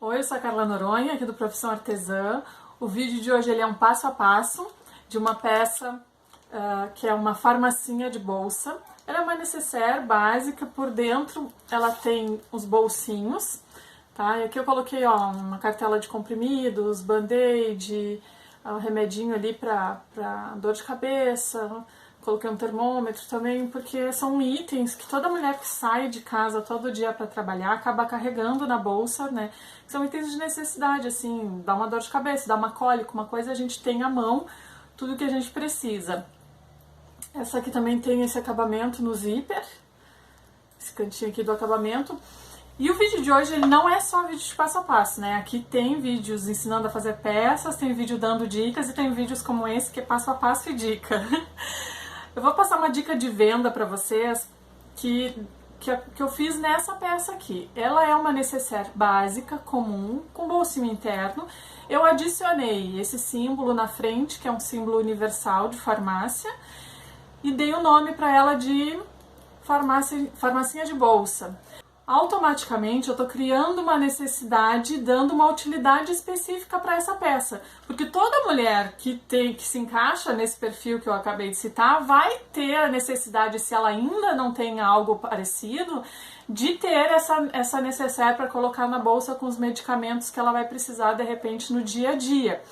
Oi, eu sou a Carla Noronha, aqui do Profissão Artesã. O vídeo de hoje ele é um passo a passo de uma peça que é uma farmacinha de bolsa. Ela é uma necessaire básica, por dentro ela tem os bolsinhos, tá? E aqui eu coloquei uma cartela de comprimidos, band-aid, um remedinho ali para dor de cabeça. Coloquei um termômetro também, porque são itens que toda mulher que sai de casa todo dia para trabalhar acaba carregando na bolsa, né? São itens de necessidade, assim, dá uma dor de cabeça, dá uma cólica, uma coisa a gente tem à mão, tudo que a gente precisa. Essa aqui também tem esse acabamento no zíper, esse cantinho aqui do acabamento. E o vídeo de hoje ele não é só vídeo de passo a passo, né? Aqui tem vídeos ensinando a fazer peças, tem vídeo dando dicas e tem vídeos como esse que é passo a passo e dica. Eu vou passar uma dica de venda para vocês que eu fiz nessa peça aqui. Ela é uma necessaire básica, comum, com bolsinho interno. Eu adicionei esse símbolo na frente, que é um símbolo universal de farmácia, e dei o nome para ela de farmacinha de bolsa. Automaticamente eu estou criando uma necessidade, dando uma utilidade específica para essa peça, porque toda mulher que se encaixa nesse perfil que eu acabei de citar vai ter a necessidade, se ela ainda não tem algo parecido, de ter essa necessaire para colocar na bolsa com os medicamentos que ela vai precisar de repente no dia a dia.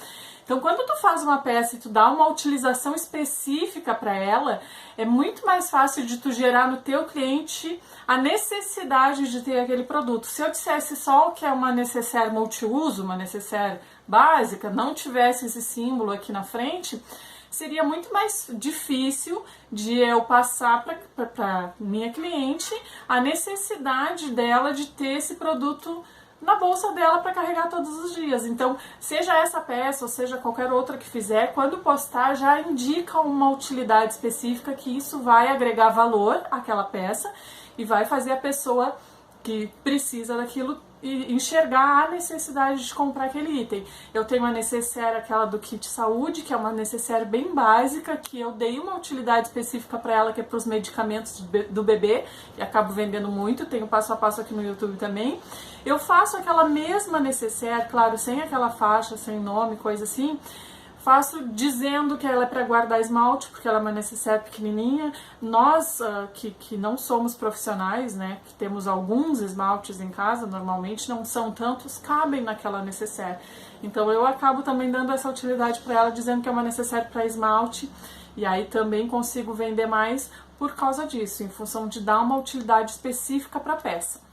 Então, quando tu faz uma peça e tu dá uma utilização específica para ela, é muito mais fácil de tu gerar no teu cliente a necessidade de ter aquele produto. Se eu dissesse só que é uma necessaire multiuso, uma necessaire básica, não tivesse esse símbolo aqui na frente, seria muito mais difícil de eu passar para minha cliente a necessidade dela de ter esse produto na bolsa dela para carregar todos os dias. Então, seja essa peça ou seja qualquer outra que fizer, quando postar já indica uma utilidade específica que isso vai agregar valor àquela peça e vai fazer a pessoa que precisa daquilo e enxergar a necessidade de comprar aquele item. Eu tenho a necessaire, aquela do kit saúde, que é uma necessaire bem básica, que eu dei uma utilidade específica para ela, que é para os medicamentos do bebê, e acabo vendendo muito, tenho passo a passo aqui no YouTube também. Eu faço aquela mesma necessaire, claro, sem aquela faixa, sem nome, coisa assim, faço dizendo que ela é para guardar esmalte, porque ela é uma necessaire pequenininha. Nós que não somos profissionais, né, que temos alguns esmaltes em casa, normalmente não são tantos, cabem naquela necessaire. Então eu acabo também dando essa utilidade para ela, dizendo que é uma necessaire para esmalte, e aí também consigo vender mais por causa disso, em função de dar uma utilidade específica para a peça.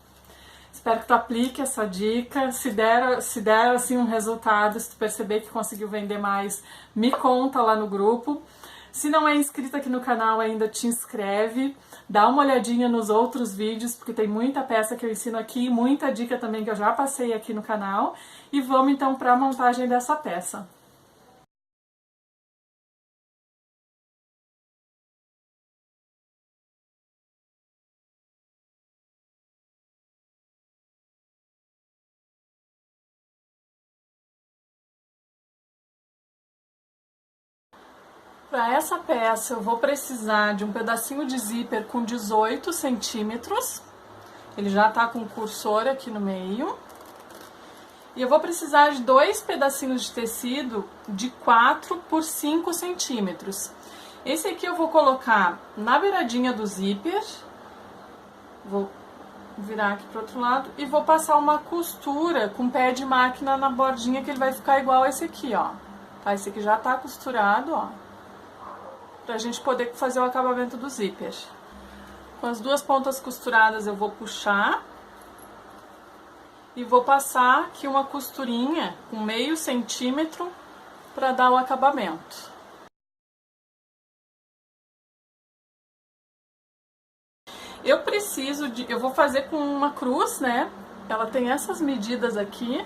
Espero que tu aplique essa dica, se der assim um resultado, se tu perceber que conseguiu vender mais, me conta lá no grupo. Se não é inscrito aqui no canal ainda, te inscreve, dá uma olhadinha nos outros vídeos, porque tem muita peça que eu ensino aqui, muita dica também que eu já passei aqui no canal. E vamos então para a montagem dessa peça. Para essa peça eu vou precisar de um pedacinho de zíper com 18 centímetros. Ele já tá com o cursor aqui no meio. E eu vou precisar de 2 pedacinhos de tecido de 4 por 5 centímetros. Esse aqui eu vou colocar na beiradinha do zíper. Vou virar aqui pro outro lado e vou passar uma costura com pé de máquina na bordinha, que ele vai ficar igual esse aqui, ó. Tá? Esse aqui já tá costurado, ó, pra gente poder fazer o acabamento do zíper. Com as duas pontas costuradas eu vou puxar e vou passar aqui uma costurinha com meio centímetro para dar o acabamento. Eu vou fazer com uma cruz, né? Ela tem essas medidas aqui,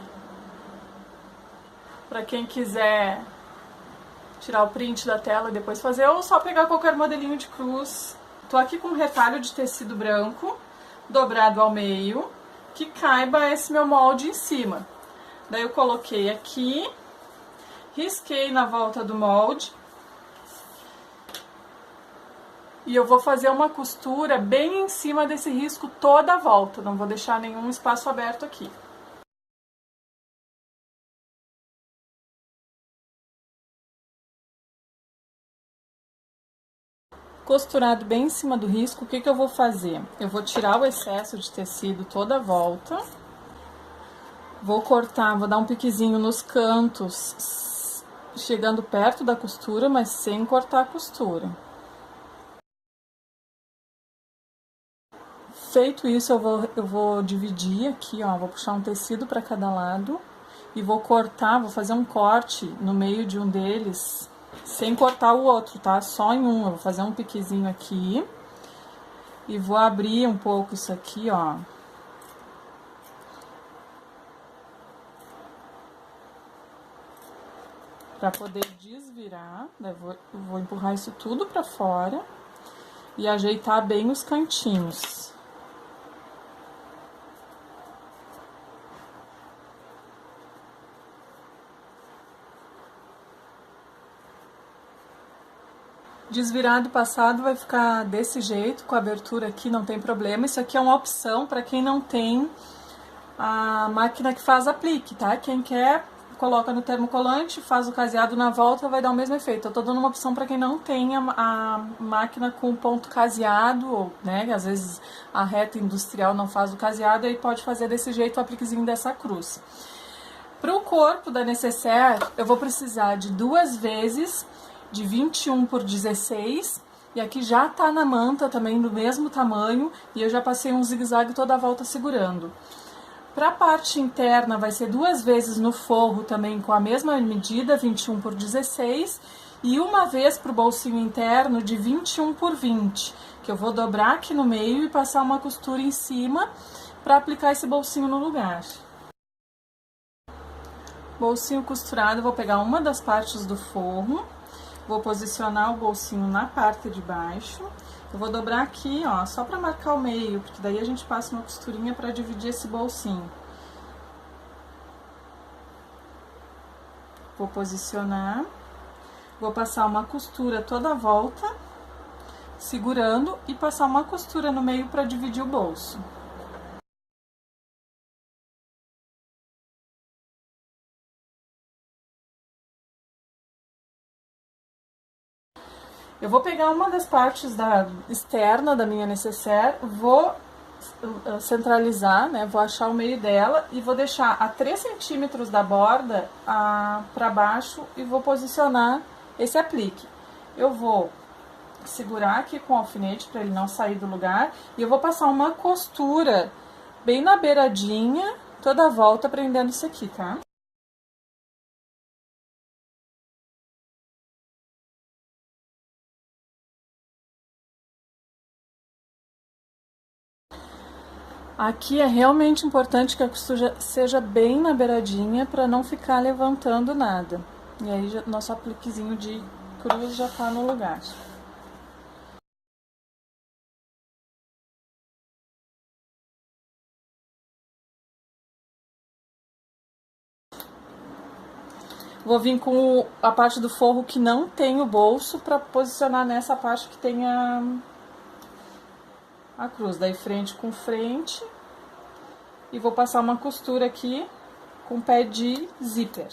para quem quiser tirar o print da tela e depois fazer, ou só pegar qualquer modelinho de cruz. Tô aqui com um retalho de tecido branco, dobrado ao meio, que caiba esse meu molde em cima. Daí eu coloquei aqui, risquei na volta do molde, e eu vou fazer uma costura bem em cima desse risco toda a volta, não vou deixar nenhum espaço aberto aqui. Costurado bem em cima do risco, o que eu vou fazer? Eu vou tirar o excesso de tecido toda a volta. Vou cortar, vou dar um piquezinho nos cantos, chegando perto da costura, mas sem cortar a costura. Feito isso, eu vou dividir aqui, ó, vou puxar um tecido para cada lado e vou cortar, vou fazer um corte no meio de um deles, sem cortar o outro, tá? Só em um, eu vou fazer um piquezinho aqui e vou abrir um pouco isso aqui, ó. Para poder desvirar, né? Vou empurrar isso tudo para fora e ajeitar bem os cantinhos. Desvirado passado vai ficar desse jeito, com a abertura aqui, não tem problema. Isso aqui é uma opção para quem não tem a máquina que faz aplique, tá? Quem quer, coloca no termocolante, faz o caseado na volta, vai dar o mesmo efeito. Eu tô dando uma opção para quem não tem a máquina com ponto caseado, ou, né, às vezes a reta industrial não faz o caseado, aí pode fazer desse jeito o apliquezinho dessa cruz. Para o corpo da necessaire, eu vou precisar de 2 vezes de 21 por 16, e aqui já tá na manta também do mesmo tamanho, e eu já passei um zigue-zague toda a volta segurando. Para a parte interna vai ser 2 vezes no forro também com a mesma medida, 21 por 16, e uma vez para o bolsinho interno de 21 por 20, que eu vou dobrar aqui no meio e passar uma costura em cima para aplicar esse bolsinho no lugar. Bolsinho costurado, eu vou pegar uma das partes do forro, vou posicionar o bolsinho na parte de baixo. Eu vou dobrar aqui, ó, só pra marcar o meio, porque daí a gente passa uma costurinha pra dividir esse bolsinho. Vou posicionar, vou passar uma costura toda a volta, segurando, e passar uma costura no meio pra dividir o bolso. Eu vou pegar uma das partes externa da minha necessaire, vou centralizar, né, vou achar o meio dela e vou deixar a 3 centímetros da borda para baixo e vou posicionar esse aplique. Eu vou segurar aqui com o alfinete para ele não sair do lugar e eu vou passar uma costura bem na beiradinha, toda a volta prendendo isso aqui, tá? Aqui é realmente importante que a costura seja bem na beiradinha para não ficar levantando nada. E aí nosso apliquezinho de cruz já tá no lugar. Vou vir com a parte do forro que não tem o bolso para posicionar nessa parte que tem a cruz. Daí frente com frente. E vou passar uma costura aqui com pé de zíper.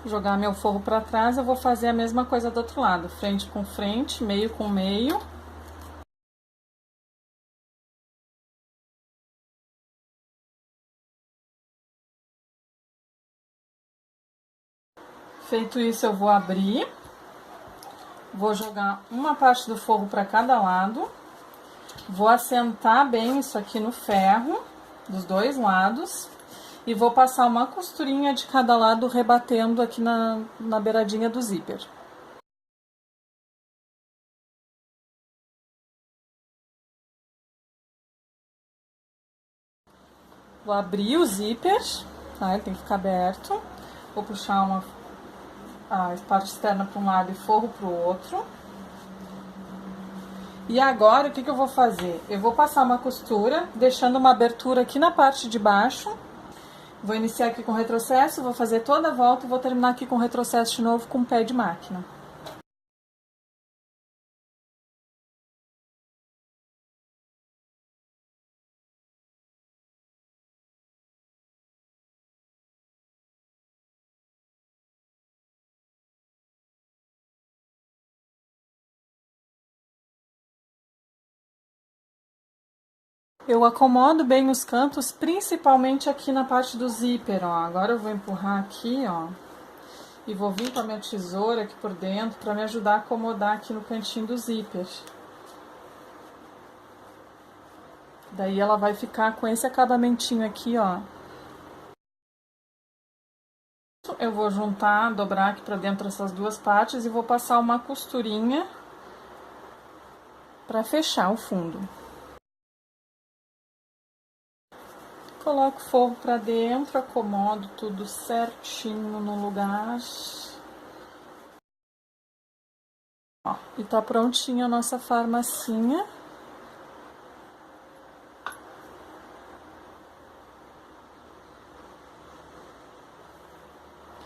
Jogar meu forro para trás, eu vou fazer a mesma coisa do outro lado, frente com frente, meio com meio. Feito isso, eu vou abrir, vou jogar uma parte do forro para cada lado, vou assentar bem isso aqui no ferro, dos 2 lados, e vou passar uma costurinha de cada lado rebatendo aqui na beiradinha do zíper. Vou abrir o zíper, tá? Ele tem que ficar aberto. Vou puxar a parte externa para um lado e forro para o outro. E agora, o que eu vou fazer? Eu vou passar uma costura, deixando uma abertura aqui na parte de baixo. Vou iniciar aqui com retrocesso, vou fazer toda a volta e vou terminar aqui com retrocesso de novo com pé de máquina. Eu acomodo bem os cantos, principalmente aqui na parte do zíper, ó. Agora eu vou empurrar aqui, ó. E vou vir com a minha tesoura aqui por dentro para me ajudar a acomodar aqui no cantinho do zíper. Daí ela vai ficar com esse acabamentinho aqui, ó. Eu vou juntar, dobrar aqui pra dentro essas duas partes e vou passar uma costurinha pra fechar o fundo. Coloco o forro pra dentro, acomodo tudo certinho no lugar. Ó, e tá prontinha a nossa farmacinha.